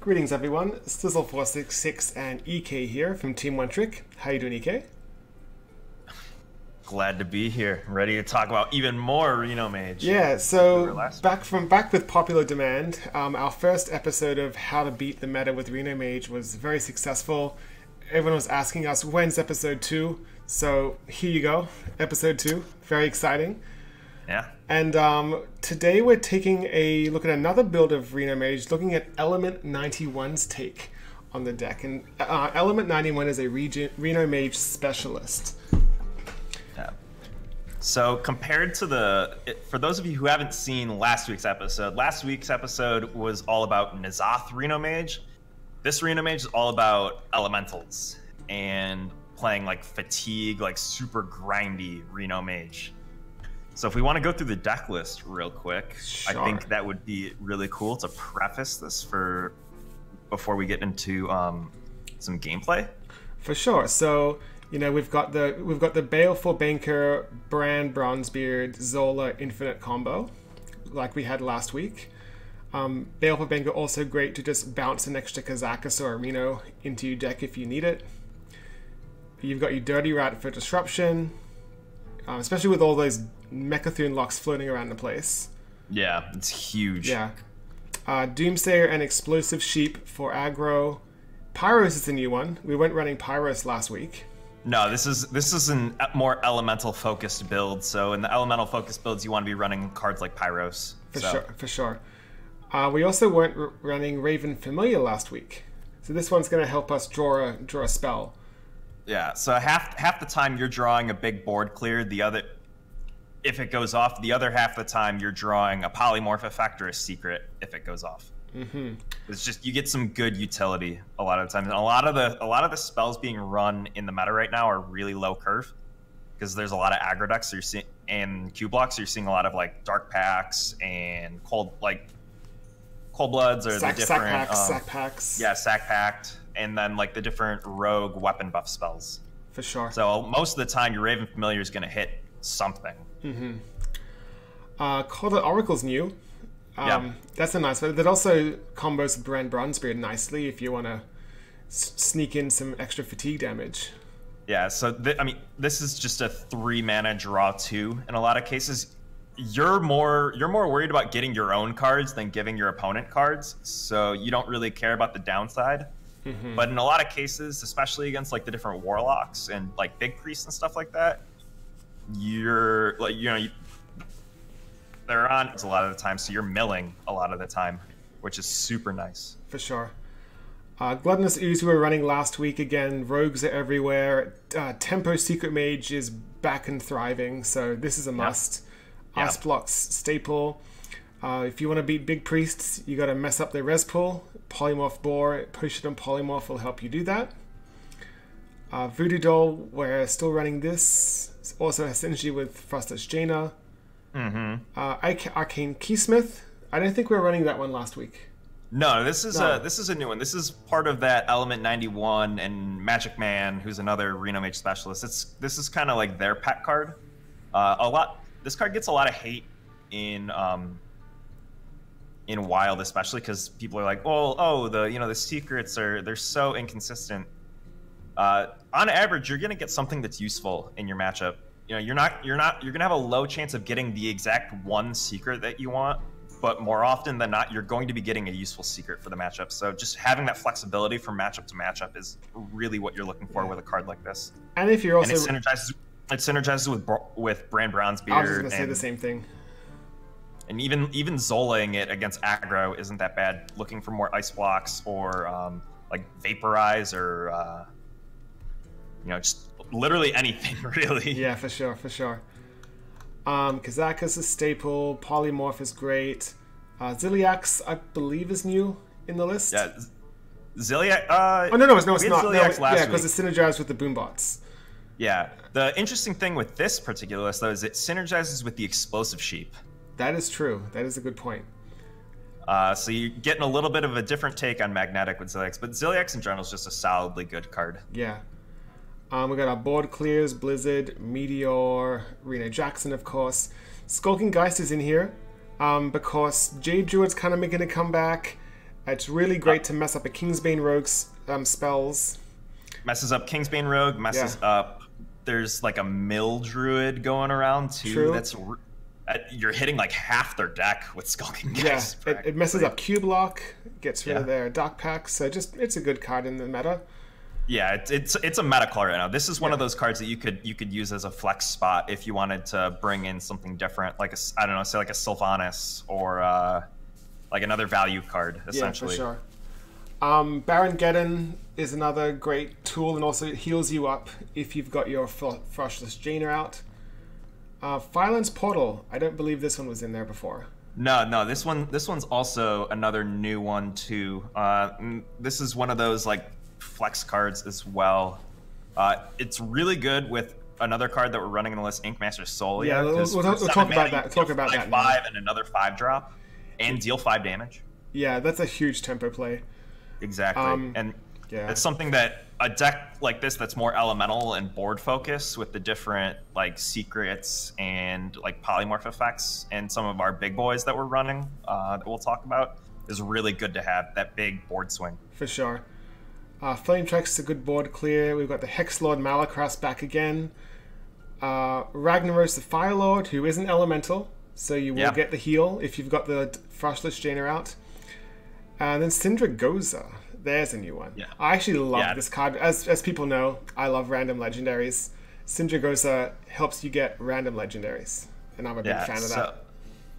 Greetings everyone, Stizzle466 and EK here from Team One Trick. How you doing, EK? Glad to be here, ready to talk about even more Reno Mage. Yeah, so back with popular demand. Our first episode of How to Beat the Meta with Reno Mage was very successful. Everyone was asking us, when's episode 2? So here you go, episode 2. Very exciting. Yeah. And today we're taking a look at another build of Reno Mage, looking at Element 91's take on the deck. And Element 91 is a Reno Mage specialist. Yeah. So compared to for those of you who haven't seen last week's episode was all about N'Zoth Reno Mage. This Reno Mage is all about elementals and playing like fatigue, like super grindy Reno Mage. So if we want to go through the deck list real quick, sure. I think that would be really cool to preface this before we get into some gameplay. For sure. So we've got the Baleful Banker, Brand Bronzebeard, Zola Infinite combo, like we had last week. Baleful Banker also great to just bounce an extra Kazakus or a Reno into your deck if you need it. You've got your Dirty Rat for disruption, especially with all those Mechathune locks floating around the place. Yeah, it's huge. Yeah. Doomsayer and Explosive Sheep for aggro. Pyros is the new one. We weren't running Pyros last week. No, this is a more elemental focused build. So in the elemental focused builds, you want to be running cards like Pyros. For sure. We also weren't running Raven Familiar last week, so this one's going to help us draw a spell. Yeah. So half the time you're drawing a big board clear. If it goes off, the other half of the time you're drawing a polymorph effect or a secret if it goes off. Mm-hmm. It's just you get some good utility a lot of the times. And a lot of the spells being run in the meta right now are really low curve because there's a lot of aggro decks. So you're seeing and Q blocks. So you're seeing a lot of like dark packs and cold bloods or the different sack packs. Yeah, sack packed, and then like the different rogue weapon buff spells. For sure. So most of the time your Raven Familiar is going to hit something. Mm-hmm. Call the Oracle's new. Yeah. That's a nice one. That also combos with Brand Bronzebeard nicely if you want to sneak in some extra fatigue damage. Yeah, so this is just a 3-mana draw 2 in a lot of cases. You're more worried about getting your own cards than giving your opponent cards, so you don't really care about the downside. Mm-hmm. But in a lot of cases, especially against like the different warlocks and like big priests and stuff like that, you're like they're on a lot of the time, so you're milling a lot of the time, which is super nice. For sure. Gluttonous Ooze we were running last week again. Rogues are everywhere. Tempo Secret Mage is back and thriving, so this is a must. Ice Blocks staple. If you want to beat big priests, you got to mess up their res pool. Polymorph Boar, push it on Polymorph will help you do that. Voodoo Doll, we're still running this. It also has synergy with Frostless Jaina. Mm-hmm. Arcane Keysmith. I don't think we were running that one last week. No, this is a new one. This is part of that Element 91 and Magic Man, who's another Reno Mage specialist. This is kind of like their pet card. This card gets a lot of hate in Wild, especially because people are like, the secrets they're so inconsistent. On average, you're gonna get something that's useful in your matchup. You're gonna have a low chance of getting the exact one secret that you want, but more often than not, you're going to be getting a useful secret for the matchup. So just having that flexibility from matchup to matchup is really what you're looking for with a card like this. And if you're also it synergizes with Brand Bronzebeard. I was just gonna say the same thing. And even Zolaing it against aggro isn't that bad. Looking for more ice blocks or like Vaporize or just literally anything really. Yeah, for sure. Kazakus is staple. Polymorph is great. Ziliax, I believe, is new in the list. Yeah, Ziliax. No, it's not. Ziliax Yeah, because it synergizes with the Boombots. Yeah, the interesting thing with this particular list, though, is it synergizes with the Explosive Sheep. That is true. That is a good point. So you're getting a little bit of a different take on Magnetic with Ziliax, but Ziliax in general is just a solidly good card. Yeah. We got our board clears, Blizzard, Meteor, Reno Jackson, of course. Skulking Geist is in here because Jade Druid's kind of making a comeback. It's really great to mess up a Kingsbane Rogue's spells. Messes up Kingsbane Rogue, messes up... There's like a Mill Druid going around too. True. That's... You're hitting like half their deck with Skulking Geist. Yeah, it messes up Cube Lock, gets rid of their Dark Packs, so it's a good card in the meta. Yeah, it's a meta card right now. This is one of those cards that you could use as a flex spot if you wanted to bring in something different, like I don't know, say like a Sylvanas or like another value card, essentially. Yeah, for sure. Baron Geddon is another great tool, and also it heals you up if you've got your Frostless Jaina out. Violence Portal. I don't believe this one was in there before. No, this one's also another new one too. This is one of those like flex cards as well. It's really good with another card that we're running in the list, Inkmaster Soul. Yeah, we'll talk about that. Talk about that. 5 and another 5-drop, and deal 5 damage. Yeah, that's a huge tempo play. Exactly, and it's something that a deck like this that's more elemental and board focus with the different like secrets and like polymorph effects and some of our big boys that we're running that we'll talk about is really good to have that big board swing. For sure. Flame Track's is a good board clear. We've got the Hexlord Malakras back again. Ragnaros the Firelord, who isn't elemental, so you will get the heal if you've got the Frostless Jaina out. And then Syndragosa. There's a new one. Yeah. I actually love this card. As people know, I love random legendaries. Syndragosa helps you get random legendaries, and I'm a big fan of that.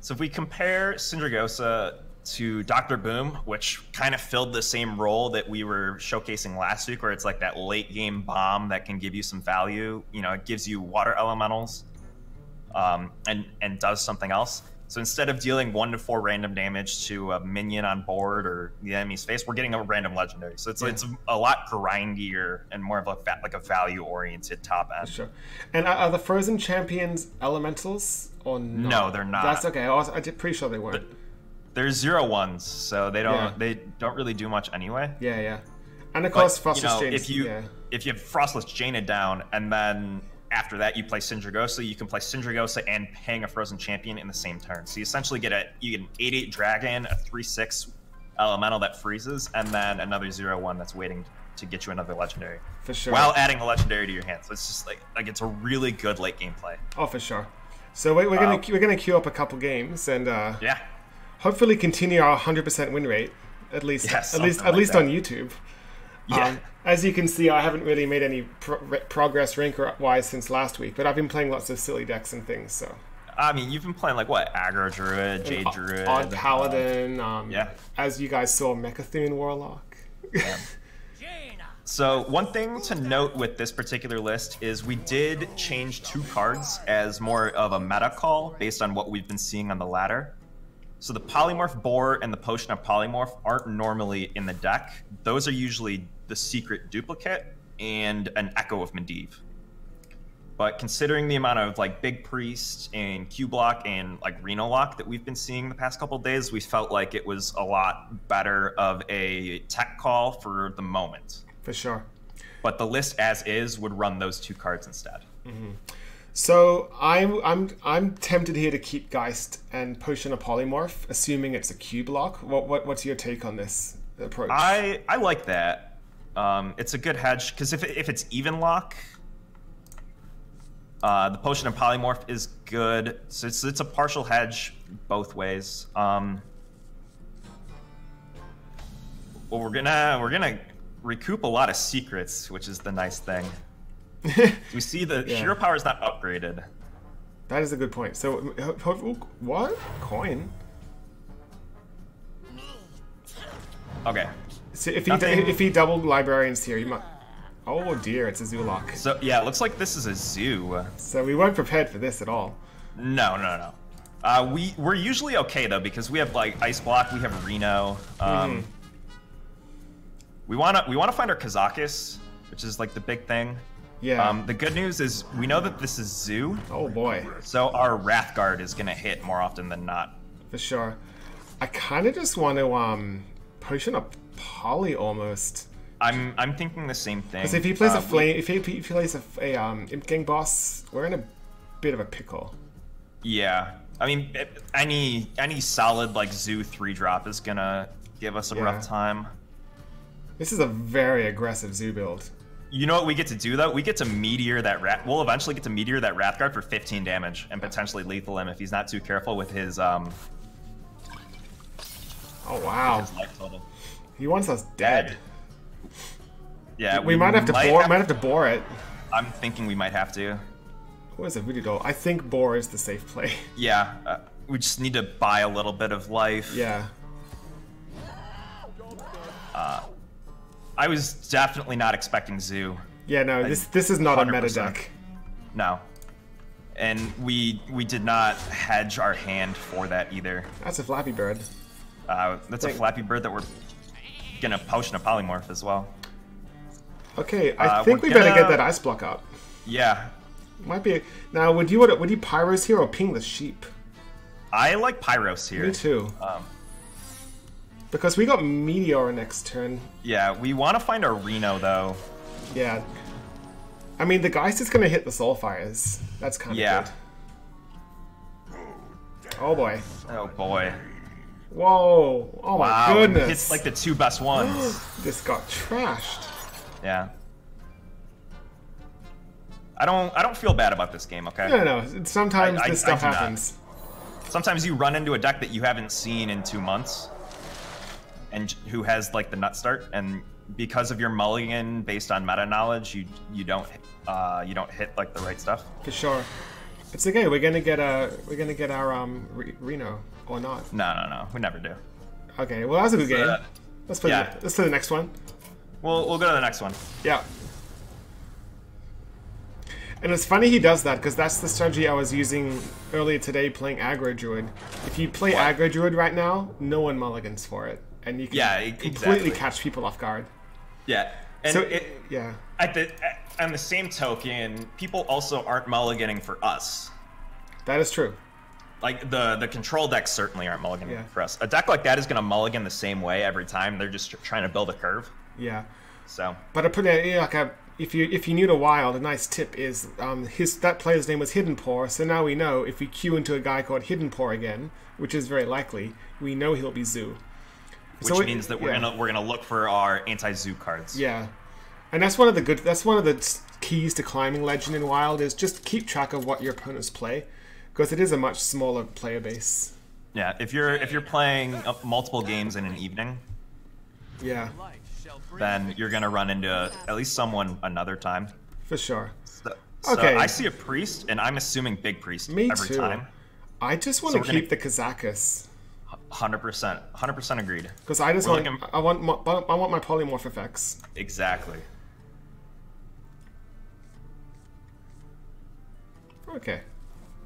So if we compare Syndragosa to Dr. Boom, which kind of filled the same role that we were showcasing last week, where it's like that late game bomb that can give you some value. You know, it gives you water elementals and does something else. So instead of dealing 1 to 4 random damage to a minion on board or the enemy's face, we're getting a random legendary. So it's a lot grindier and more of a value-oriented top end. Sure. And are the Frozen Champions elementals or not? No, they're not. That's okay. I'm pretty sure they weren't. They're 0/1s, so they don't really do much anyway. Yeah. And of course, Frostless Jaina. If you have Frostless Jaina down and then after that, you play Syndragosa. You can play Syndragosa and hang a Frozen Champion in the same turn. So you essentially get an 8/8 Dragon, a 3/6 Elemental that freezes, and then another 0/1 that's waiting to get you another Legendary. For sure. While adding a Legendary to your hand. So it's just like it's a really good late game play. Oh, for sure. So we're gonna queue up a couple games and hopefully continue our 100% win rate at least on YouTube. Yeah. As you can see, I haven't really made any progress rank-wise since last week, but I've been playing lots of silly decks and things, so... I mean, you've been playing, like, what? Aggro Druid, Jade Druid... Odd Paladin, as you guys saw, Mechathoon Warlock. So, one thing to note with this particular list is we did change 2 cards as more of a meta call based on what we've been seeing on the ladder. So the Polymorph Boar and the Potion of Polymorph aren't normally in the deck. Those are usually the secret duplicate and an Echo of Medivh. But considering the amount of like Big Priest and Q-Block and like Reno Lock that we've been seeing the past couple of days, we felt like it was a lot better of a tech call for the moment. For sure. But the list as is would run those 2 cards instead. Mm-hmm. So I'm tempted here to keep Geist and Potion of Polymorph, assuming it's a Q-Block. What's your take on this approach? I like that. It's a good hedge because if it's even lock, the Potion of Polymorph is good. So it's a partial hedge both ways. Well, we're gonna recoup a lot of secrets, which is the nice thing. We see the hero power is not upgraded. That is a good point. So, what? Coin? Okay. So if he doubled librarians here, he might... Oh dear, it's a Zoo Lock. So yeah, it looks like this is a zoo. So we weren't prepared for this at all. No. We're usually okay though because we have like Ice Block, we have Reno. We wanna find our Kazakis, which is like the big thing. Yeah. The good news is we know that this is Zoo. Oh boy. So our Wrathguard is gonna hit more often than not. For sure. I kind of just want to Potion a Poly almost. I'm thinking the same thing. Because if he plays a flame, if he plays a Imp Gang boss, we're in a bit of a pickle. Yeah. I mean, any solid like Zoo 3-drop is gonna give us a rough time. This is a very aggressive Zoo build. You know what we get to do though? We get to meteor that rat. We'll eventually get to meteor that Wrathguard for 15 damage and potentially lethal him if he's not too careful with his Oh wow. his life total. He wants us dead. Yeah, we might have to bore. Might have to bore it. I'm thinking we might have to. What is a voodoo doll? I think bore is the safe play. Yeah, we just need to buy a little bit of life. Yeah. I was definitely not expecting Zoo. Yeah, no, this is not 100%. A meta deck. No. And we did not hedge our hand for that either. That's a Flappy Bird. That's a Flappy Bird that we're gonna potion a polymorph as well. Okay, I think we better get that ice block up. Yeah. Might be. Now, would you Pyros here or ping the sheep? I like Pyros here. Me too. Because we got Meteor next turn. Yeah, we want to find our Reno though. Yeah. I mean, the Geist is going to hit the Soulfires. That's kind of good. Oh boy. Oh boy. Whoa. Oh my goodness. It's like the two best ones. This got trashed. Yeah. I don't feel bad about this game, okay? No. Sometimes this stuff happens. Sometimes you run into a deck that you haven't seen in 2 months. And who has like the nut start, and because of your mulligan based on meta knowledge, you don't hit like the right stuff. For sure, it's okay. We're gonna get our Reno or not. No, we never do. Okay, well that was a good game. Let's play the next one. We'll go to the next one. Yeah. And it's funny he does that, because that's the strategy I was using earlier today playing Aggro Druid. If you play Aggro Druid right now, no one mulligans for it. And you can completely catch people off guard. Yeah. And so, on the same token, people also aren't mulliganing for us. That is true. Like, the control decks certainly aren't mulliganing for us. A deck like that is going to mulligan the same way every time. They're just trying to build a curve. Yeah. So. But I put it if you're new to Wild, a nice tip is that player's name was Hidden Paw, so now we know if we queue into a guy called Hidden Paw again, which is very likely, we know he'll be Zoo. Which means that we're gonna look for our anti-Zoo cards. Yeah, and that's one of the keys to climbing Legend in Wild is just keep track of what your opponents play, because it is a much smaller player base. Yeah, if you're playing multiple games in an evening. Yeah. Then you're gonna run into at least someone another time. For sure. So I see a priest, and I'm assuming big priest every time. I just want to keep the Kazakus. 100% agreed. Because I want my polymorph effects. Exactly. Okay.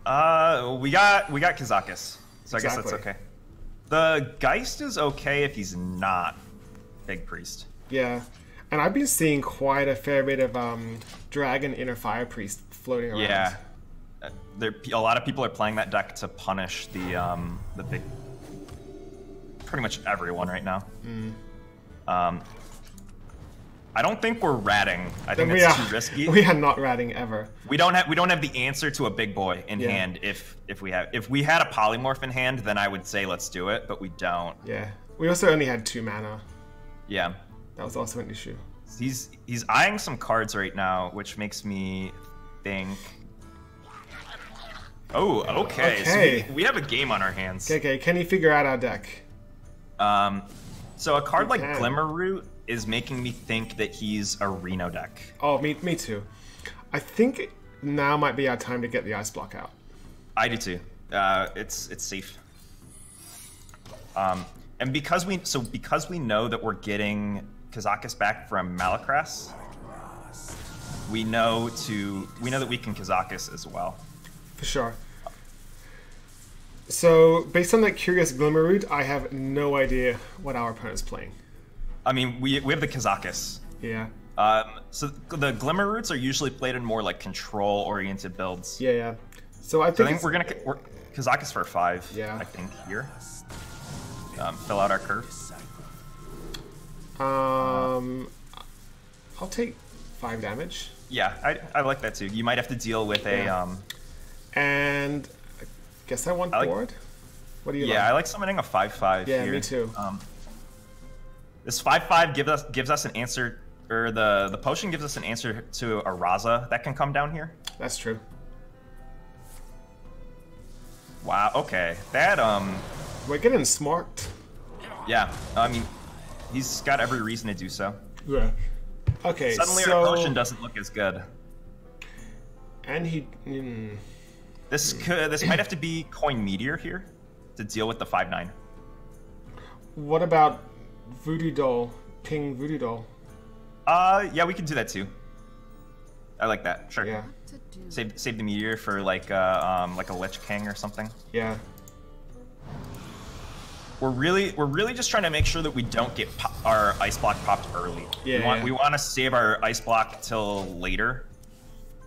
We got Kazakus, so I guess that's okay. The Geist is okay if he's not big priest. Yeah, and I've been seeing quite a fair bit of Dragon Inner Fire Priest floating around. Yeah, a lot of people are playing that deck to punish the big, pretty much everyone right now. I don't think we're ratting. I think it's too risky. We are not ratting ever. We don't have the answer to a big boy in hand. If we had a polymorph in hand, then I would say let's do it, but we don't. Yeah, we also only had 2 mana. Yeah. That was also an issue. He's eyeing some cards right now, which makes me think. Oh, okay. So we have a game on our hands. Okay. Can you figure out our deck? So a card like Glimmerroot is making me think that he's a Reno deck. Oh, me too. I think now might be our time to get the ice block out. I do too. It's safe. And because we know that we're getting Kazakus back from Malakras, we know that we can Kazakus as well. For sure. So based on that curious Glimmerroot, I have no idea what our opponent's playing. I mean, we have the Kazakus. Yeah. So the Glimmerroots are usually played in more like control-oriented builds. Yeah. So I think we're Kazakus for 5. Yeah. I think here. Fill out our curve. I'll take 5 damage. Yeah, I like that too. You might have to deal with a and I guess I want board. What do you like? Yeah, I like summoning a 5/5 Yeah, here. me too. This 5/5 gives us an answer, or the potion gives us an answer to a Raza that can come down here. That's true. Wow. Okay. That We're getting smart. Yeah. I mean, he's got every reason to do so. Yeah. Okay. Suddenly so... our potion doesn't look as good. And he. This might have to be Coin Meteor here to deal with the 5/9. What about Voodoo Doll? Ping Voodoo Doll. Yeah, we can do that too. I like that. Sure. Yeah. Save the meteor for like a Lich King or something. Yeah. We're really just trying to make sure that we don't get our ice block popped early. Yeah. We want to save our ice block till later.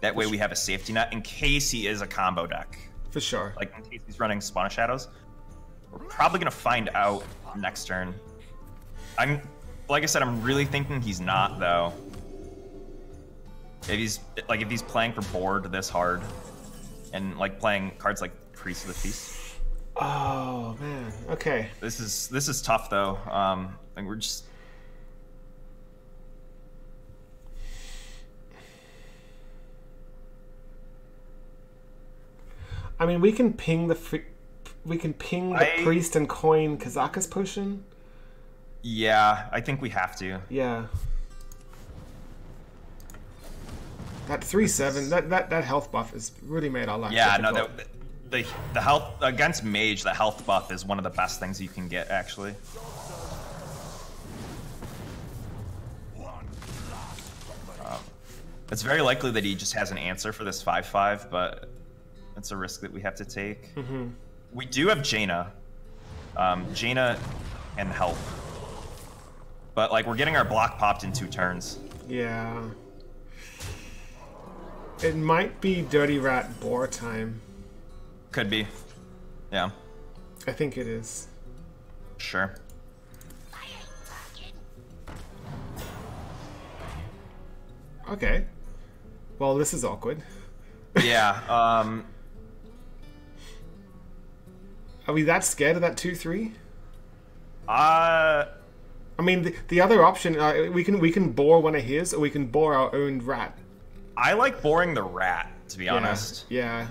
That way we have a safety net in case he is a combo deck. For sure. Like in case he's running Spawn of Shadows. We're probably gonna find out next turn. Like I said, I'm really thinking he's not though. If he's playing for board this hard, and like playing cards like Priest of the Feast. Oh man. Okay. This is tough though. Like we're just. I mean, we can ping the priest and coin Kazaka's potion. Yeah, I think we have to. Yeah. That 3/7, that health buff has really made our life difficult. No, the health against Mage, the health buff is one of the best things you can get actually. It's very likely that he just has an answer for this 5/5, but it's a risk that we have to take. Mm-hmm. We do have Jaina. Jaina can help. But like we're getting our block popped in 2 turns. Yeah. It might be Dirty Rat Boar time. Could be. Yeah. I think it is. Sure. Okay. Well, this is awkward. Yeah. Are we that scared of that 2/3? I mean, the other option, we can bore one of his, or we can bore our own rat. I like boring the rat, to be honest. Yeah.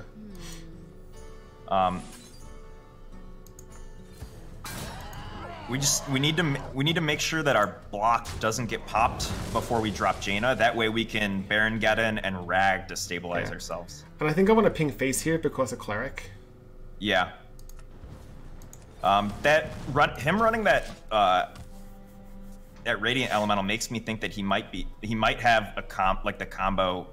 We need to make sure that our block doesn't get popped before we drop Jaina. That way we can Baron Geddon and Rag to stabilize ourselves. And I think I want to ping face here because of Cleric. Yeah. Him running that Radiant Elemental makes me think that he might have the combo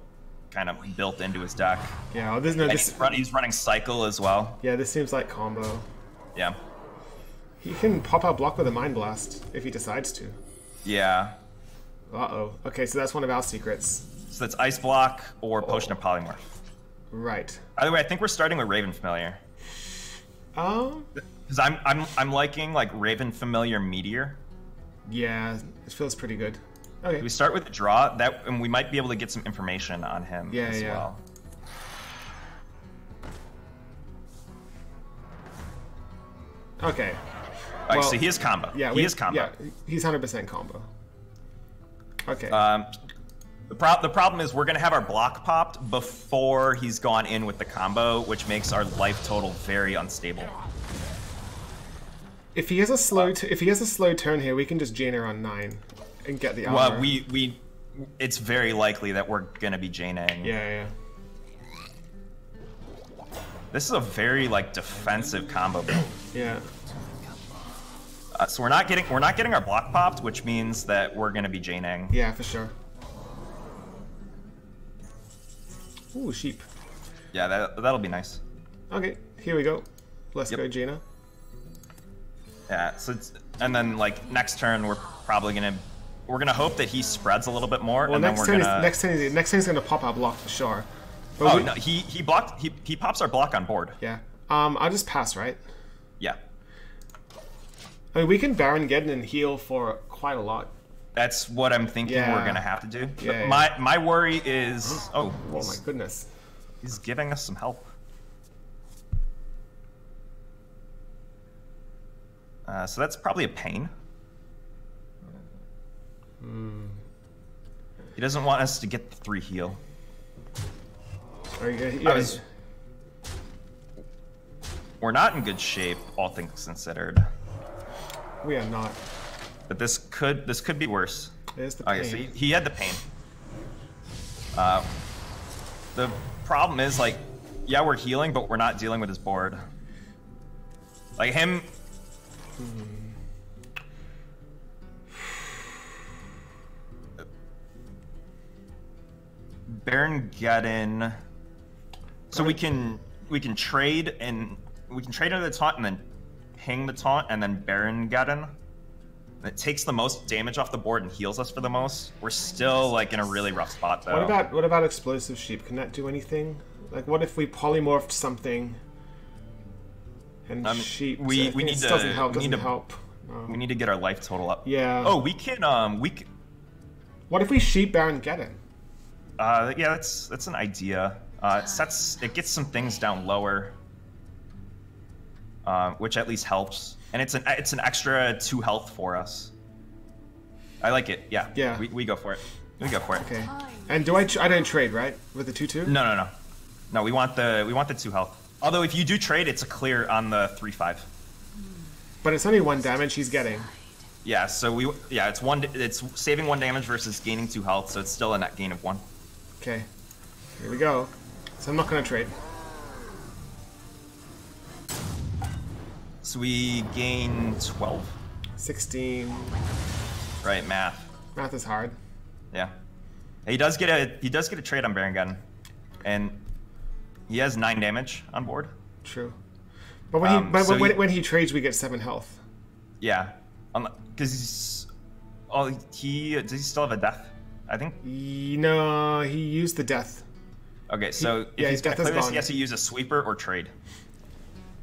kind of built into his deck. Yeah, there's no. He's running Cycle as well. Yeah, this seems like combo. Yeah. He can pop our block with a Mind Blast if he decides to. Yeah. Uh-oh. Okay, so that's one of our secrets. So that's Ice Block or Potion of Polymorph. Right. By the way, I think we're starting with Raven Familiar. Because I'm liking like Raven Familiar Meteor. Yeah, it feels pretty good. Okay. We start with the draw and we might be able to get some information on him as well. Okay. All right, so he is combo. Yeah, he is combo. Yeah, he's 100% combo. Okay. The problem is we're gonna have our block popped before he's gone in with the combo, which makes our life total very unstable. If he has a slow turn here, we can just Jaina on 9 and get the armor. Well, it's very likely that we're gonna be Jaina-ing. Yeah. This is a very like defensive combo build. Yeah. So we're not getting our block popped, which means that we're gonna be Jaina-ing. Yeah, for sure. Ooh, sheep. Yeah, that'll be nice. Okay, here we go. Let's go, Jaina. Yeah. So and then like next turn we're gonna hope that he spreads a little bit more. Well, and next then turn he's gonna pop our block for sure. But no, he pops our block on board. Yeah. I'll just pass, right? Yeah. I mean, we can Baron Geddon and heal for quite a lot. That's what I'm thinking we're gonna have to do. Yeah, my worry is oh my goodness. He's giving us some help. So that's probably a pain. He doesn't want us to get the 3 heal. We're not in good shape, all things considered. We are not. But this could be worse. There's the pain. Okay, so he had the pain. The problem is, like, yeah, we're healing, but we're not dealing with his board. Like him. Baron Geddon. So we can trade and we can trade into the taunt and then ping the taunt and then Baron Geddon. It takes the most damage off the board and heals us for the most. We're still like in a really rough spot though. What about explosive sheep? Can that do anything? Like what if we polymorphed something and sheep? We need to doesn't help. No. We need to get our life total up. Yeah. Oh, we can What if we sheep Baron Geddon? Yeah, that's an idea. It gets some things down lower, which at least helps, and it's an extra 2 health for us. I like it. Yeah. Yeah. We go for it. We go for it. Okay. And I didn't trade, right, with the 2/2? No. We want the 2 health. Although if you do trade, it's a clear on the 3/5. But it's only 1 damage he's getting. Yeah. So it's saving 1 damage versus gaining 2 health, so it's still a net gain of 1. Okay. Here we go. So I'm not gonna trade. So we gain 12. 16. Right, math. Math is hard. Yeah. He does get a trade on Baron Geddon, and he has 9 damage on board. True. But when he trades, we get 7 health. Yeah, because he's. Oh, does he still have a death? I think. No, he used the death. Okay, so if he's gonna death clear is this, gone. he has to use a sweeper or trade.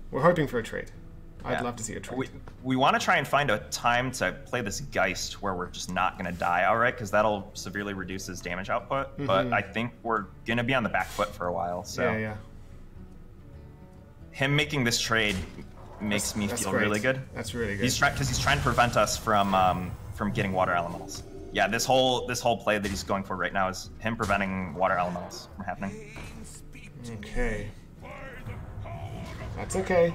We're hoping for a trade. I'd Yeah. love to see a trade. We want to try and find a time to play this Geist where we're just not going to die outright, because that'll severely reduce his damage output. But I think we're going to be on the back foot for a while. So Yeah. him making this trade makes me feel great. really good. That's really good. Because he's trying to prevent us from getting water elementals. Yeah, this whole play that he's going for right now is him preventing water elementals from happening. Okay. That's okay.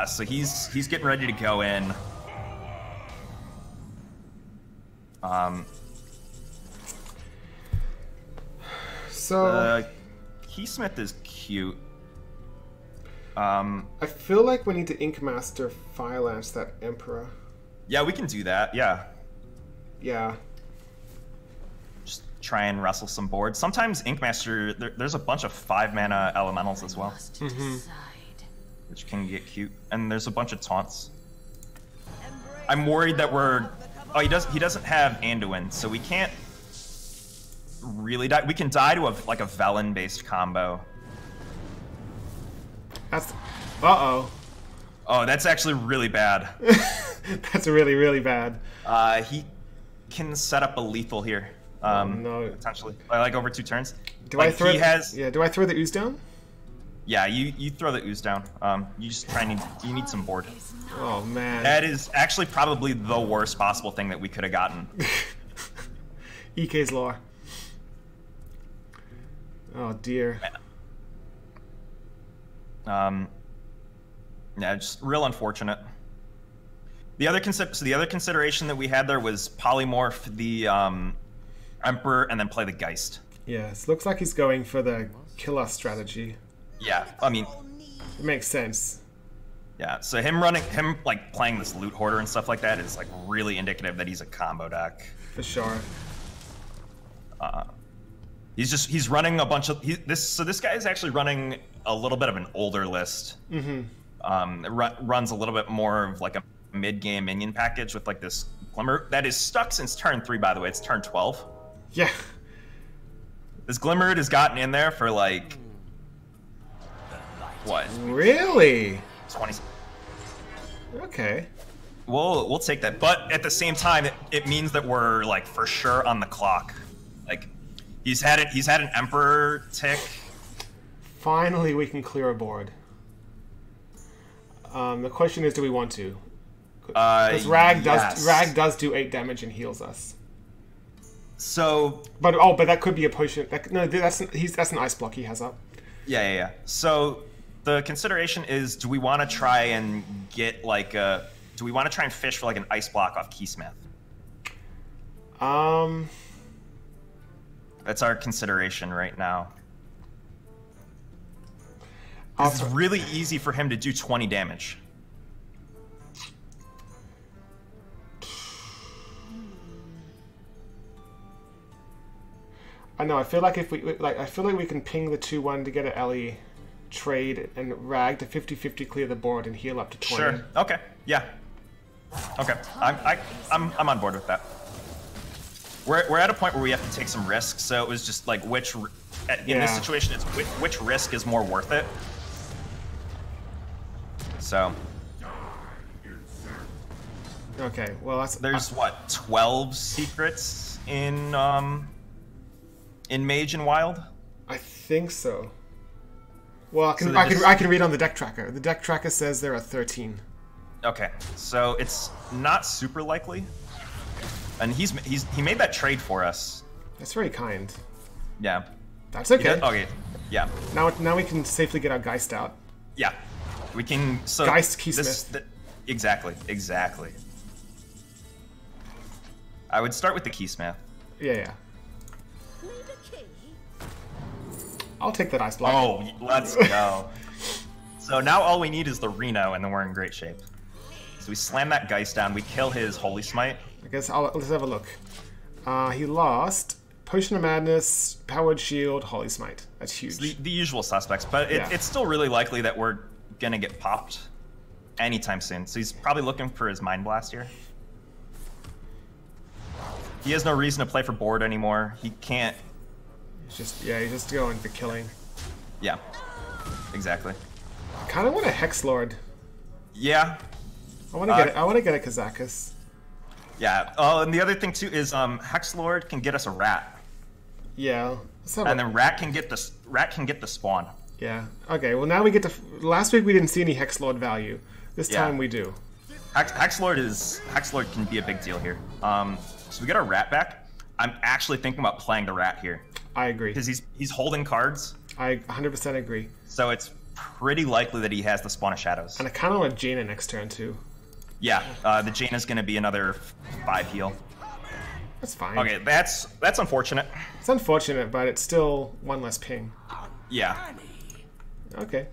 So he's getting ready to go in. So Keysmith is cute. I feel like we need to Inkmaster Filance that Emperor. Yeah, we can do that. Yeah. Yeah. Just try and wrestle some boards. Sometimes Inkmaster, there's a bunch of 5-mana elementals as well. Which can get cute. And there's a bunch of taunts. I'm worried that he doesn't have Anduin, so we can't really die. We can die to a Velen-based combo. That's... Uh-oh. Oh, that's actually really bad. That's really, really bad. He can set up a lethal here. No. Potentially. Like over 2 turns. Do I throw the ooze down? Yeah, you throw the ooze down. You just you need some board. Oh man. That is actually probably the worst possible thing that we could have gotten. EK's lore. Oh dear. Yeah, just real unfortunate. The other consideration that we had there was polymorph the Emperor and then play the Geist. Yes, looks like he's going for the kill us strategy. Yeah, I mean, it makes sense. Yeah, so him playing this loot hoarder and stuff like that is like really indicative that he's a combo deck. For sure. He's running a bunch of this guy is actually running a little bit of an older list. It runs a little bit more of like a mid-game minion package with like this Glimmer that is stuck since turn 3, by the way. It's turn 12. Yeah. This Glimmer has gotten in there for like what? Really? 20. Okay. We'll take that, but at the same time, it means that we're like for sure on the clock. Like he's had an Emperor tick. Finally, we can clear a board. The question is, do we want to? Because Rag does do 8 damage and heals us. So, but that could be a potion. No, that's an ice block he has up. Yeah. So the consideration is: do we want to try and get like a? Do we want to try and fish for like an ice block off Keysmith? That's our consideration right now. It's really easy for him to do 20 damage. I know. I feel like if I feel like we can ping the 2/1 to get an Ellie trade and rag to 50-50 clear the board and heal up to 20. Sure. Okay. Yeah. Okay. I'm on board with that. We're at a point where we have to take some risks, so it was just like in this situation, it's which risk is more worth it. So. Okay. Well, there's what 12 secrets in Mage and Wild. I think so. Well, I can read on the deck tracker. The deck tracker says there are 13. Okay, so it's not super likely. And he made that trade for us. That's very kind. Yeah. That's okay. Okay. Yeah. Now we can safely get our Geist out. Yeah. We can. So Geist Keysmith. Exactly. I would start with the Keysmith. Yeah. I'll take that ice block. Oh, let's go. So now all we need is the Reno, and then we're in great shape. So we slam that Geist down. We kill his Holy Smite. I guess let's have a look. He lost Potion of Madness, Powered Shield, Holy Smite. That's huge. The usual suspects, but it's still really likely that we're gonna get popped anytime soon. So he's probably looking for his Mind Blast here. He has no reason to play for board anymore. He can't. He's just going for killing. Yeah, exactly. I kind of want a Hex Lord. Yeah. I want to get a Kazakus. Yeah. Oh, and the other thing too is Hex Lord can get us a rat. Yeah. And then rat can get the spawn. Yeah. Okay. Well, now we get to. Last week we didn't see any Hex Lord value. This time we do. Hex Lord can be a big deal here. So we get our rat back. I'm actually thinking about playing the rat here. I agree. Because he's holding cards. I 100% agree. So it's pretty likely that he has the Spawn of Shadows. And I kind of want Jaina next turn too. Yeah, the Jaina's going to be another 5 heal. That's fine. Okay, that's unfortunate. It's unfortunate, but it's still one less ping. Yeah. Okay.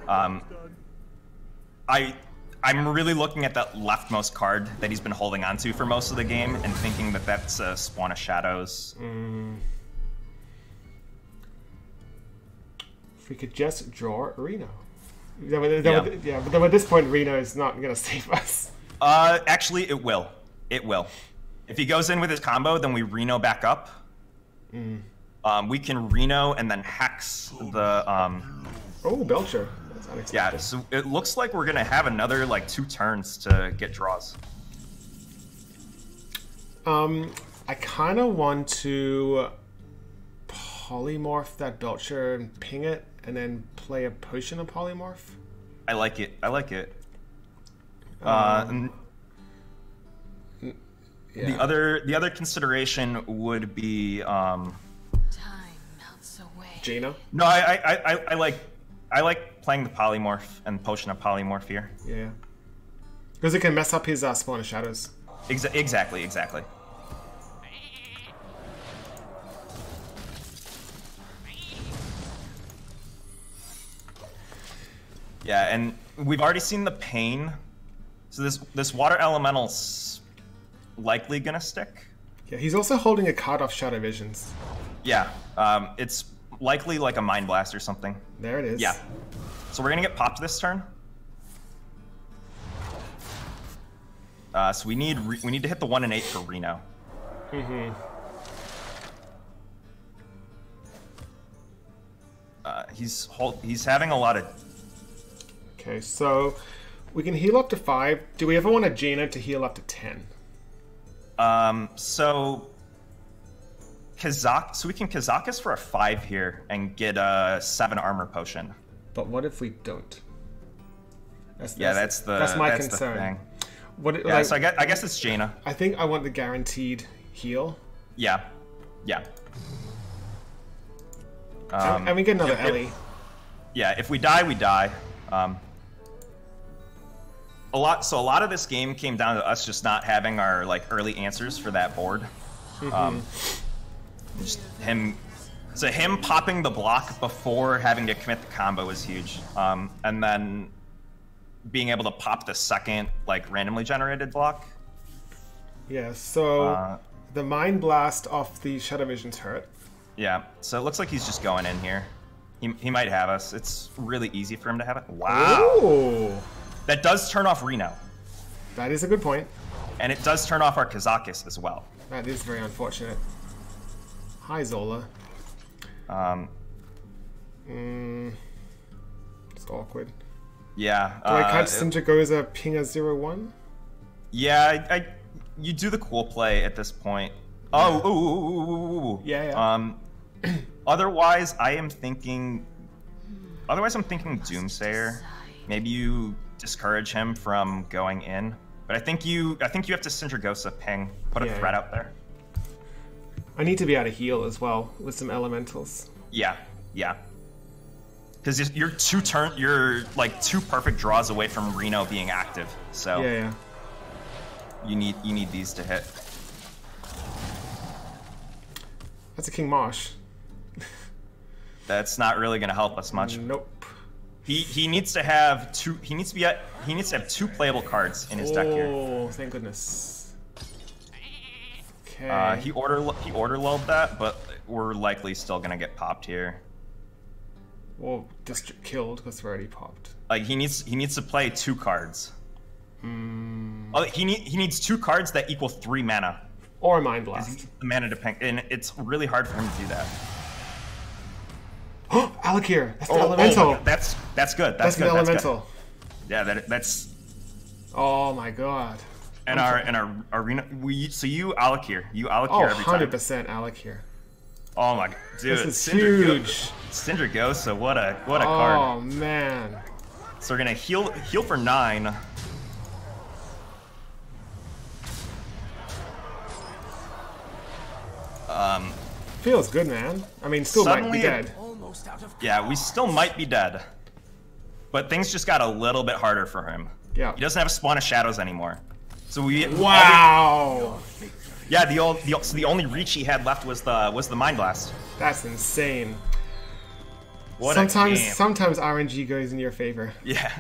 I'm really looking at that leftmost card that he's been holding onto for most of the game and thinking that that's a Spawn of Shadows. If we could just draw Reno. But then at this point, Reno is not going to save us. Actually, it will. It will. If he goes in with his combo, then we Reno back up. We can Reno and then Hex the... Oh, Belcher. That's unexpected. Yeah, so it looks like we're going to have another, 2 turns to get draws. I kind of want to polymorph that Belcher and ping it, and then play a Potion of Polymorph. I like it. Yeah. The other consideration would be time melts away. Jaina? No, I like playing the Polymorph and Potion of Polymorph here. Yeah. Because it can mess up his Spawn of Shadows. Exactly. Yeah, and we've already seen the pain. So this water elemental's likely gonna stick. Yeah, he's also holding a card off Shadow Visions. Yeah, it's likely like a Mind Blast or something. There it is. Yeah. So we're gonna get popped this turn. So we need to hit the 1 and 8 for Reno. He's having a lot of. Okay, so we can heal up to 5. Do we ever want a Jaina to heal up to 10? So we can Kazakus for a 5 here and get a 7 armor potion. But what if we don't? That's my concern. What? Yeah, Like, so I guess it's Jaina. I think I want the guaranteed heal. Yeah. Yeah. And we get another Ellie. Yeah, if we die, we die. A lot of this game came down to us just not having our like early answers for that board. Just him popping the block before having to commit the combo was huge. And then being able to pop the second like randomly generated block. Yeah, so the Mind Blast off the Shadow Vision's hurt. Yeah, so it looks like he's just going in here. He might have us. It's really easy for him to have it. Wow. Ooh. That does turn off Reno. That is a good point. And it does turn off our Kazakus as well. That is very unfortunate. Hi, Zola. It's awkward. Yeah. Do I catch Sinjagoza ping a 0-1? Yeah, you do the cool play at this point. Oh, ooh. Yeah. Otherwise, I'm thinking Doomsayer. Maybe you discourage him from going in. But I think you have to Sindragosa ping. Put a threat out there. I need to be able to heal as well with some elementals. Yeah. Because you're like 2 perfect draws away from Reno being active. So yeah. You need these to hit. That's a King Marsh. That's not really going to help us much. Nope. He needs to have 2. He needs to have 2 playable cards in his deck here. Oh, thank goodness. Okay. He order lulled that, but we're likely still gonna get popped here. Well, just killed because we're already popped. Like he needs to play 2 cards. Oh, he needs 2 cards that equal 3 mana. Or a Mind Blast. The mana to ping, and it's really hard for him to do that. Alakir! That's the elemental! That's good. That's good. the elemental. Yeah, that's. Oh my god. And our arena, you Alakir. You Alakir every time. 100% Alakir. Oh my god, dude! This is huge. Sindragosa, what a card. Oh man. So we're gonna heal for 9. Feels good, man. I mean, still might be dead. Yeah, we still might be dead. But things just got a little bit harder for him. Yeah. He doesn't have a Spawn of Shadows anymore. So we Wow. Yeah, the only reach he had left was the Mind Blast. That's insane. What a game. Sometimes RNG goes in your favor. Yeah.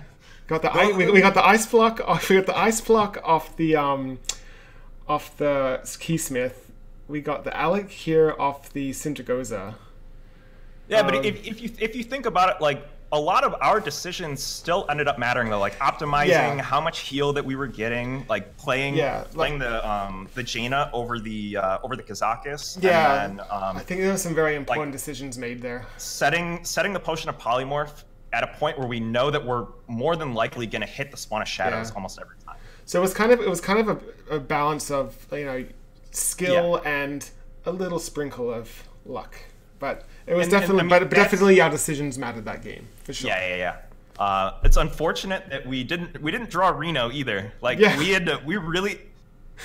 We got the ice block. We got the ice block off the Keysmith. We got the Alec here off the Sindragosa. Yeah, but if you think about it, like a lot of our decisions still ended up mattering though, like optimizing how much heal that we were getting, like playing the Jaina over the Kazakus. Yeah, and then, I think there were some very important decisions made there. Setting the potion of polymorph at a point where we know that we're more than likely going to hit the Spawn of Shadows almost every time. So it was kind of a balance of skill and a little sprinkle of luck, but it was definitely our decisions mattered that game for sure. Yeah. It's unfortunate that we didn't draw Reno either. Like we really,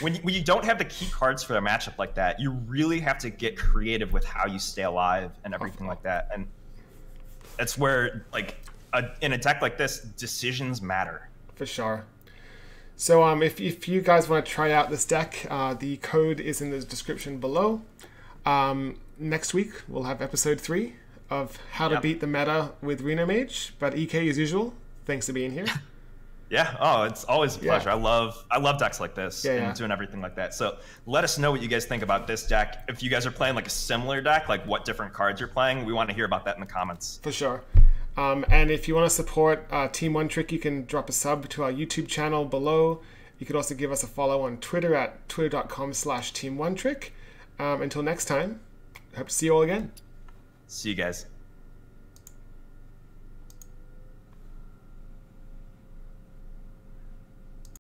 when you don't have the key cards for a matchup like that, you really have to get creative with how you stay alive and everything like that. And that's where in a deck like this, decisions matter for sure. So if you guys want to try out this deck, the code is in the description below. Next week, we'll have episode 3 of how to beat the meta with Reno Mage. But EK, as usual, thanks for being here. Yeah, it's always a pleasure. I love decks like this and doing everything like that. So let us know what you guys think about this deck. If you guys are playing like a similar deck, like what different cards you're playing, we want to hear about that in the comments. For sure. And if you want to support Team One Trick, you can drop a sub to our YouTube channel below. You could also give us a follow on Twitter at twitter.com/teamonetrick. Until next time, hope to see you all again. See you guys.